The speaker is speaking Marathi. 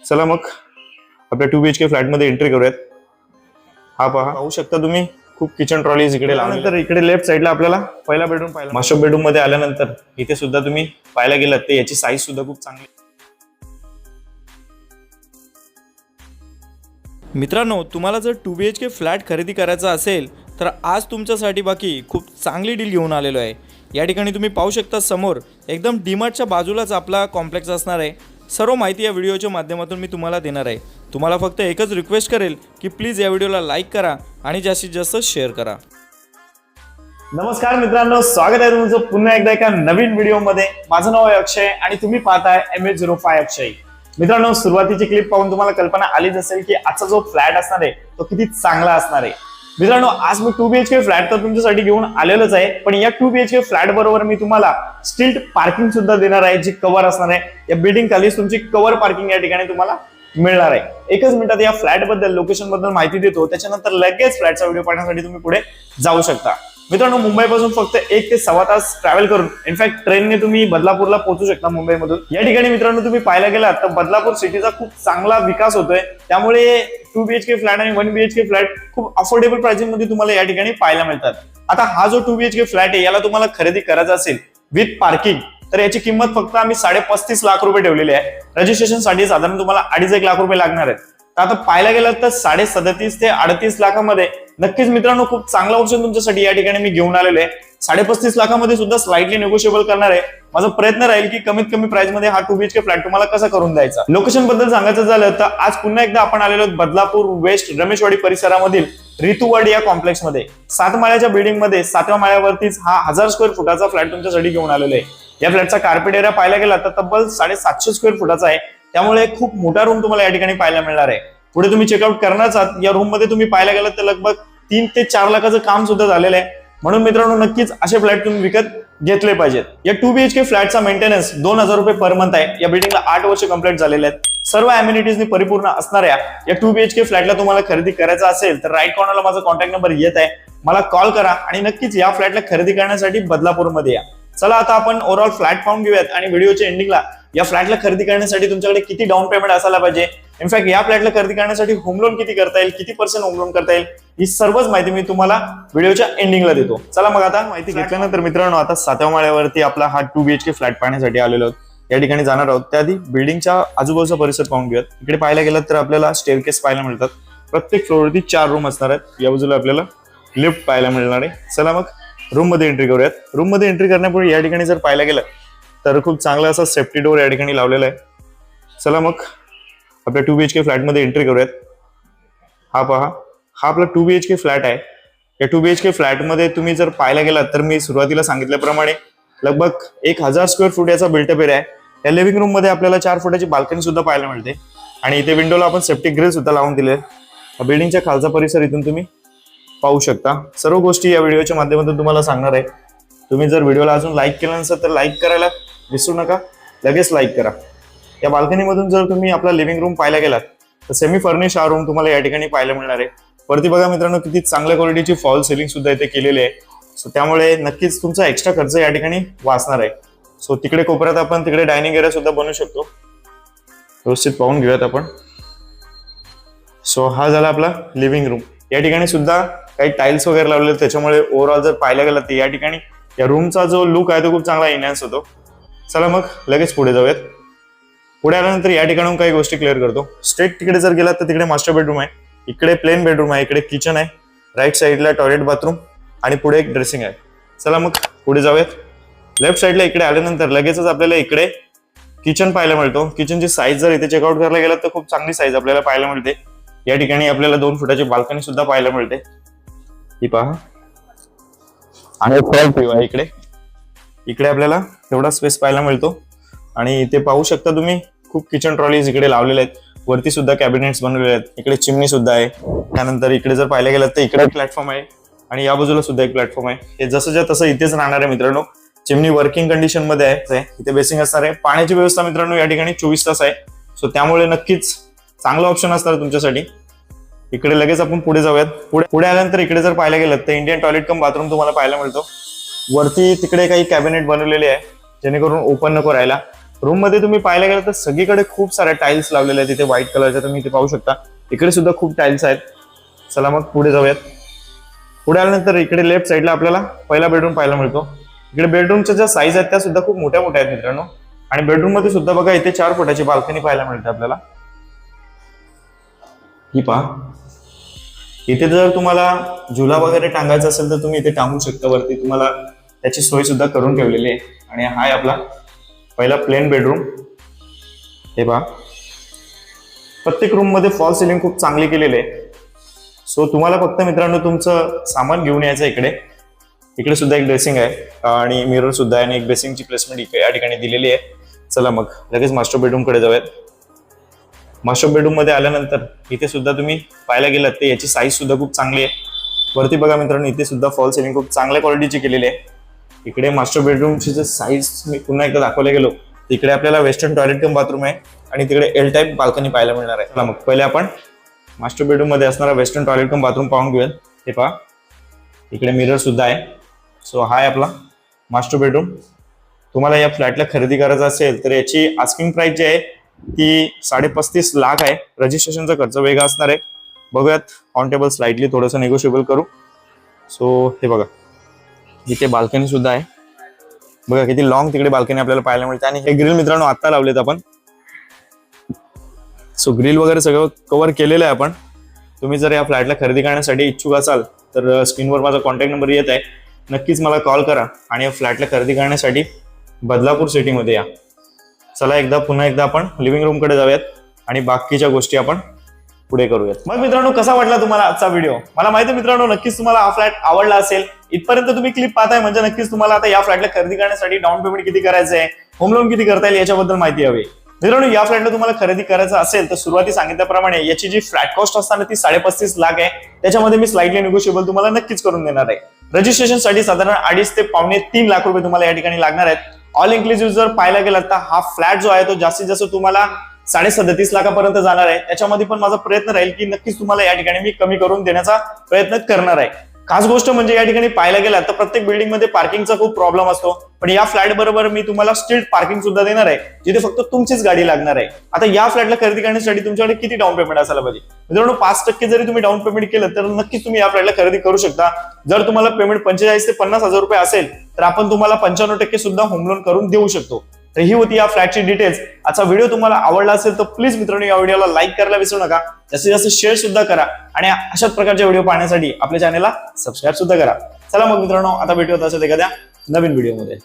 चला मग आपल्या 2 BHK फ्लॅटमध्ये एंट्री करूयात. हा पहा, पाहू शकता तुम्ही खूप किचन ट्रॉलीज इकडे लावल्यानंतर इकडे लेफ्ट साईडला आपल्याला पहिला बेडरूम पाहिला. मास्टर बेडरूम मध्ये आल्यानंतर इथे सुद्धा तुम्ही पाहायला गेलात तर याची साईज सुद्धा खूप चांगली. मित्रांनो, तुम्हाला जर 2 BHK फ्लॅट खरेदी करायचा असेल तर आज तुमच्यासाठी बाकी खूप चांगली डील घेऊन आलेलो आहे. या ठिकाणी तुम्ही पाहू शकता समोर एकदम डीमार्टच्या बाजूलाच आपला कॉम्प्लेक्स असणार आहे. सर्व माहिती या व्हिडिओच्या माध्यमातून मी तुम्हाला देणार आहे. तुम्हाला फक्त एकच रिक्वेस्ट करेल की प्लीज या व्हिडिओला लाईक करा आणि जास्तीत जास्त शेअर करा. नमस्कार मित्रांनो, स्वागत आहे तुमचं पुन्हा एकदा एका नवीन व्हिडिओमध्ये. माझं नाव आहे अक्षय आणि तुम्ही पाहताय MH05 अक्षय. मित्रांनो, सुरुवातीची क्लिप पाहून तुम्हाला कल्पना आलीच असेल की आजचा जो फ्लॅट असणार आहे तो किती चांगला असणार आहे. मित्रांनो, आज मी 2 BHK फ्लॅट तर तुमच्यासाठी घेऊन आलेलोच आहे, पण या 2 BHK फ्लॅट बरोबर मी तुम्हाला स्टिल्ट पार्किंग सुद्धा देणार आहे, जी कव्हर असणार आहे. या बिल्डिंग खालीच तुमची कव्हर पार्किंग या ठिकाणी तुम्हाला मिळणार आहे. एकच मिनिटात या फ्लॅट बद्दल, लोकेशन बद्दल माहिती देतो, त्याच्यानंतर लगेच फ्लॅटचा व्हिडिओ पाहण्यासाठी तुम्ही पुढे जाऊ शकता. मित्रांनो, मुंबईपासून फक्त 1 ते सव्वा तास ट्रॅव्हल करून इनफॅक्ट ट्रेनने तुम्ही बदलापूरला पोहोचू शकता मुंबईमधून. या ठिकाणी मित्रांनो तुम्ही पाहायला गेलात तर बदलापूर सिटीचा खूप चांगला विकास होतोय, त्यामुळे 2 BHK फ्लॅट आणि 1 BHK फ्लॅट खूप अफोर्डेबल प्राइसिंग मध्ये तुम्हाला या ठिकाणी पाहायला मिळतात. आता हा जो 2 BHK फ्लॅट आहे याला तुम्हाला खरेदी करायचा असेल विथ पार्किंग तर याची किंमत फक्त आम्ही 35.5 लाख रुपये ठेवलेली आहे. रजिस्ट्रेशन साठी साधारण तुम्हाला 2.5 लाख रुपये लागणार आहेत. तर आता पाहायला गेलं तर 37.5 ते 38 लाखामध्ये नक्कीच मित्रांनो खूप चांगला ऑप्शन तुमच्यासाठी या ठिकाणी मी घेऊन आलेलो आहे. 35.5 लाखामध्ये सुद्धा स्लाइटली निगोशिएबल करणार आहे. माझा प्रयत्न राहील की कमीत कमी प्राइस मध्ये हा 2 BHK फ्लॅट तुम्हाला कसा करून द्यायचा. लोकेशन बद्दल सांगायचं झालं तर आज पुन्हा एकदा आपण आलेलो बदलापूर वेस्ट रमेशवाडी परिसरामधील ऋतुवाडी या कॉम्प्लेक्स मध्ये 7 माळ्याच्या बिल्डिंग मध्ये 7व्या माळ्यावरतीच हा 1000 स्क्वेअर फुटाचा फ्लॅट तुमच्यासाठी घेऊन आलेलो आहे. या फ्लॅटचा कार्पेट एरिया पाहायला गेला तर तब्बल 750 स्क्वेअर फुटाचा आहे, त्यामुळे खूप मोठा रूम तुम्हाला या ठिकाणी पाहायला मिळणार आहे. पुढे तुम्ही चेकआउट करणारच आहात. या रूम मध्ये तुम्ही पाहायला गेलात तर लगभग 3 ते 4 लाखाचं काम सुद्धा झालेलं आहे. म्हणून मित्रांनो नक्कीच असे फ्लॅट तुम्ही विकत घेतले पाहिजेत. या 2 BHK फ्लॅटचा मेंटेनन्स 2000 रुपये पर मंथ आहे. या बिल्डिंगला 8 वर्ष कंप्लीट झालेले आहेत. सर्व अम्युनिटीजनी परिपूर्ण असणाऱ्या या 2 BHK फ्लॅटला तुम्हाला खरेदी करायचा असेल तर राईट कॉर्नरला माझा कॉन्टॅक्ट नंबर येत आहे, मला कॉल करा आणि नक्कीच या फ्लॅटला खरेदी करण्यासाठी बदलापूरमध्ये या. चला आता आपण ओव्हरऑल फ्लॅट पाहून घेऊयात आणि व्हिडिओच्या एंडिंगला या फ्लॅटला खरेदी करण्यासाठी तुमच्याकडे किती डाऊन पेमेंट असायला पाहिजे, इनफॅक्ट या फ्लॅटला खरेदी करण्यासाठी होम लोन किती करता येईल, किती % होम लोन करता येईल, ही सर्वच माहिती मी तुम्हाला व्हिडिओच्या एंडिंगला देतो. चला मग आता माहिती घेतल्यानंतर मित्रांनो आता 7व्या माळ्यावरती आपला हा 2 BHK फ्लॅट पाहण्यासाठी आलेलो आहोत. या ठिकाणी जाणार आहोत. त्याआधी बिल्डिंगच्या आजूबाजूचा परिसर पाहून घेऊयात. इकडे पाहायला गेलात तर आपल्याला स्टेअरकेस पाहायला मिळतात. प्रत्येक फ्लोअरवरती 4 रूम असणार आहेत. या बाजूला आपल्याला लिफ्ट पाहायला मिळणार आहे. चला मग रूम मध्ये एंट्री करूयात. रूम मध्ये एंट्री करण्यापूर्वी या ठिकाणी जर पाहायला गेलं तर खूप चांगला असा सेफ्टी डोअर या ठिकाणी लावलेला आहे. चला मग आपल्या 2 BHK फ्लॅट मध्ये एंट्री करूयात. हा पहा, हा आपला 2 BHK फ्लॅट आहे. या 2 BHK फ्लॅट मध्ये तुम्ही जर पाहायला गेलात तर मी सुरुवातीला सांगितल्याप्रमाणे लगभग 1000 स्क्वेअर फूट याचा बिल्टअप एरिया आहे. या लिव्हिंग रूम मध्ये आपल्याला 4 फुटाची बाल्कनी सुद्धा पाहायला मिळते आणि इथे विंडोला आपण सेफ्टी ग्रिल सुद्धा लावून दिले. बिल्डिंगच्या खालचा परिसर इथून तुम्ही पाहू शकता. सर्व गोष्टी या व्हिडिओच्या माध्यमातून तुम्हाला सांगणार आहे. तुम्ही जर व्हिडिओला अजून लाईक केलं नसेल तर लाईक करायला विसरू नका, लगेच लाईक करा. या बाल्कनीमधून जर तुम्ही आपला लिव्हिंग रूम पाहायला गेलात तर सेमी फर्निश हा रूम तुम्हाला या ठिकाणी पाहायला मिळणार आहे. वरती बघा मित्रांनो किती चांगल्या क्वालिटीची फॉल सिलिंग सुद्धा इथे केलेली आहे. सो त्यामुळे नक्कीच तुमचा एक्स्ट्रा खर्च या ठिकाणी वाचणार आहे. सो तिकडे कोपऱ्यात आपण तिकडे डायनिंग एरिया सुद्धा बनवू शकतो. व्यवस्थित पाहून घेऊयात आपण. सो हा झाला आपला लिव्हिंग रूम. या ठिकाणी सुद्धा काही टाइल्स वगैरे लावलेले, त्याच्यामुळे ओव्हरऑल जर पाहायला गेलं तर या ठिकाणी या रूमचा जो लुक आहे तो खूप चांगला एनहान्स होतो. चला मग लगेच पुढे जाऊयात. पुढे आल्यानंतर या ठिकाणून काही गोष्टी क्लिअर करतो. स्ट्रेट तिकडे जर गेलात तर तिकडे मास्टर बेडरूम आहे, इकडे प्लेन बेडरूम आहे, इकडे किचन आहे, राईट साईडला टॉयलेट बाथरूम आणि पुढे एक ड्रेसिंग आहे. चला मग पुढे जाऊयात. लेफ्ट साईडला इकडे आल्यानंतर लगेचच आपल्याला इकडे किचन पाहायला मिळतो. किचनची साईज जर इथे चेकआउट करायला गेलात तर खूप चांगली साईज आपल्याला पाहायला मिळते. या ठिकाणी आपल्याला 2 फुटाची बाल्कनी सुद्धा पाहायला मिळते. ही पहा आणि फ्रंट व्ह्यू आहे. इकडे आपल्याला एवढा स्पेस पाहायला मिळतो आणि इथे पाहू शकता तुम्ही खूप किचन ट्रॉलीज इकडे लावलेले आहेत. वरती सुद्धा कॅबिनेट्स बनवलेले आहेत. इकडे चिमणी सुद्धा आहे. त्यानंतर इकडे जर पाहायला गेलं तर इकडे प्लॅटफॉर्म आहे आणि या बाजूला सुद्धा एक प्लॅटफॉर्म आहे. हे जसं तसं इथेच राहणार आहे मित्रांनो. चिमणी वर्किंग कंडिशन मध्ये आहे. इथे बेसिंग असणार आहे. पाण्याची व्यवस्था मित्रांनो या ठिकाणी 24 तास आहे. सो त्यामुळे नक्कीच चांगला ऑप्शन असणार तुमच्यासाठी. इकडे लगेच आपण पुढे जाऊयात. पुढे आल्यानंतर इकडे जर पाहायला गेलं तर इंडियन टॉयलेट कम बाथरूम तुम्हाला पाहायला मिळतो. वरती तिकडे काही कॅबिनेट बनवलेले आहे जेणेकरून ओपन नको राहायला. रूम मध्ये तुम्ही पाहायला गेलं तर सगळीकडे खूप साऱ्या टाइल्स लावलेल्या आहेत. तिथे व्हाईट कलरच्या तुम्ही इथे पाहू शकता. इकडे सुद्धा खूप टाइल्स आहेत. चला मग पुढे जाऊयात. पुढे आल्यानंतर इकडे लेफ्ट साईडला आपल्याला पहिला बेडरूम पाहायला मिळतो. इकडे बेडरूमच्या ज्या साईज आहेत त्या सुद्धा खूप मोठ्या मोठ्या आहेत मित्रांनो. आणि बेडरूम मध्ये सुद्धा बघा इथे 4 फुटाची बाल्कनी पाहायला मिळते आपल्याला. ही पहा. इथे जर तुम्हाला झुला वगैरे टांगायचा असेल तर तुम्ही इथे टांगू शकता. वरती तुम्हाला त्याची सोय सुद्धा करून ठेवलेली आहे. आणि हा आहे आपला पहिला प्लेन बेडरूम. हे पहा. प्रत्येक रूम मध्ये फॉल सिलिंग खूप चांगली केलेली आहे. सो तुम्हाला फक्त मित्रांनो तुमचं सामान घेऊन यायचं इकडे. इकडे सुद्धा एक ड्रेसिंग आहे आणि मिरर सुद्धा आहे आणि एक ड्रेसिंगची प्लेसमेंट या ठिकाणी दिलेली आहे. चला मग लगेच मास्टर बेडरूम कडे जाऊयात. मास्टर बेडरूम मध्ये आल्यानंतर इथे सुद्धा तुम्ही पाहायला गेलात तर याची साईज सुद्धा खूप चांगली आहे. वरती बघा मित्रांनो इथे सुद्धा फॉल सिलिंग खूप चांगल्या क्वालिटीची केलेली आहे. इकडे मास्टर बेडरूमची जर साईज मी पुन्हा एकदा दाखवला गेलो तिकडे आपल्याला वेस्टर्न टॉयलेट कम बाथरूम आहे आणि तिकडे एल टाईप बाल्कनी पाहायला मिळणार आहे. चला मग पहिले आपण मास्टर बेडरूम मध्ये असणारा वेस्टर्न टॉयलेट कम बाथरूम पाहून घेऊयात. हे पहा. इकडे मिरर सुद्धा आहे. सो हा आहे आपला मास्टर बेडरूम. तुम्हाला या फ्लॅटला खरेदी करायचा असेल तर याची आस्किंग प्राइस जी आहे ती 35.5 लाख आहे. रजिस्ट्रेशनचा खर्च वेगळा असणार आहे. बघूयात ऑन टेबल स्लाइटली थोडंसं निगोशिएबल करू. सो हे बघा इथे बाल्कनी सुद्धा आहे. बघा किती लॉंग तिकडे बाल्कनी आपल्याला पाहायला मिळते. आणि हे ग्रिल मित्रांनो आता लावलेत आपण. सो ग्रिल वगैरे सगळं कव्हर केलेलं आहे आपण. तुम्ही जर या फ्लॅटला खरेदी करण्यासाठी इच्छुक असाल तर स्क्रीनवर माझा कॉन्टॅक्ट नंबर येत आहे. नक्कीच मला कॉल करा आणि या फ्लॅटला खरेदी करण्यासाठी बदलापूर सिटीमध्ये या. चला पुन्हा एकदा आपण लिव्हिंग रूम कडे जाऊयात आणि बाकीच्या गोष्टी आपण पुढे करूयात. मग मित्रांनो कसा वाटला तुम्हाला आजचा व्हिडिओ? मला माहिती आहे मित्रांनो नक्कीच तुम्हाला हा फ्लॅट आवडला असेल. इथपर्यंत तुम्ही क्लिप पाहताय म्हणजे नक्कीच तुम्हाला आता या फ्लॅटला खरेदी करण्यासाठी डाऊन पेमेंट किती करायचं आहे, होम लोन किती करता येईल याच्याबद्दल माहिती हवी. मित्रांनो या फ्लॅटला तुम्हाला खरेदी करायचं असेल तर सुरुवाती सांगितल्याप्रमाणे याची जी फ्लॅट कॉस्ट असताना ती 35.5 लाख आहे. त्याच्यामध्ये मी स्लाइटली निगोशिएबल तुम्हाला नक्कीच करून देणार आहे. रजिस्ट्रेशनसाठी साधारण 2.5 ते 2.25 लाख रुपये तुम्हाला या ठिकाणी लागणार आहेत. ऑल इन्क्लुसिव्ह जर पाहायला गेला तर हा फ्लॅट जो आहे तो जास्तीत जास्त तुम्हाला 37.5 लाखापर्यंत जाणार आहे. त्याच्यामध्ये पण माझा प्रयत्न राहील की नक्कीच तुम्हाला या ठिकाणी मी कमी करून देण्याचा प्रयत्न करणार आहे. खास गोष्ट म्हणजे या ठिकाणी पाहायला गेला तर प्रत्येक बिल्डिंग मध्ये पार्किंगचा खूप प्रॉब्लेम असतो. पण या फ्लॅट बरोबर मी तुम्हाला स्ट्रीट पार्किंग सुद्धा देणार आहे जिथे फक्त तुमचीच गाडी लागणार आहे. आता या फ्लॅटला खरेदी करण्यासाठी तुमच्याकडे किती डाऊन पेमेंट असायला पाहिजे? मित्रांनो 5% जरी तुम्ही डाऊन पेमेंट केलं तर नक्कीच तुम्ही या फ्लॅटला खरेदी करू शकता. जर तुम्हाला पेमेंट 45 ते 50 हजार रुपये असेल तर आपण तुम्हाला 95% सुद्धा होम लोन करून देऊ शकतो. तर ही होती या फ्लॅटची डिटेल्स. आजचा व्हिडिओ तुम्हाला आवडला असेल तर प्लीज मित्रांनो या व्हिडिओला लाईक करायला विसरू नका. जास्तीत जास्त शेअर सुद्धा करा आणि अशाच प्रकारचे व्हिडिओ पाहण्यासाठी आपल्या चॅनलला सबस्क्राईब सुद्धा करा. चला मग मित्रांनो आता भेटूयात अशाच एखाद्या नवीन व्हिडिओमध्ये.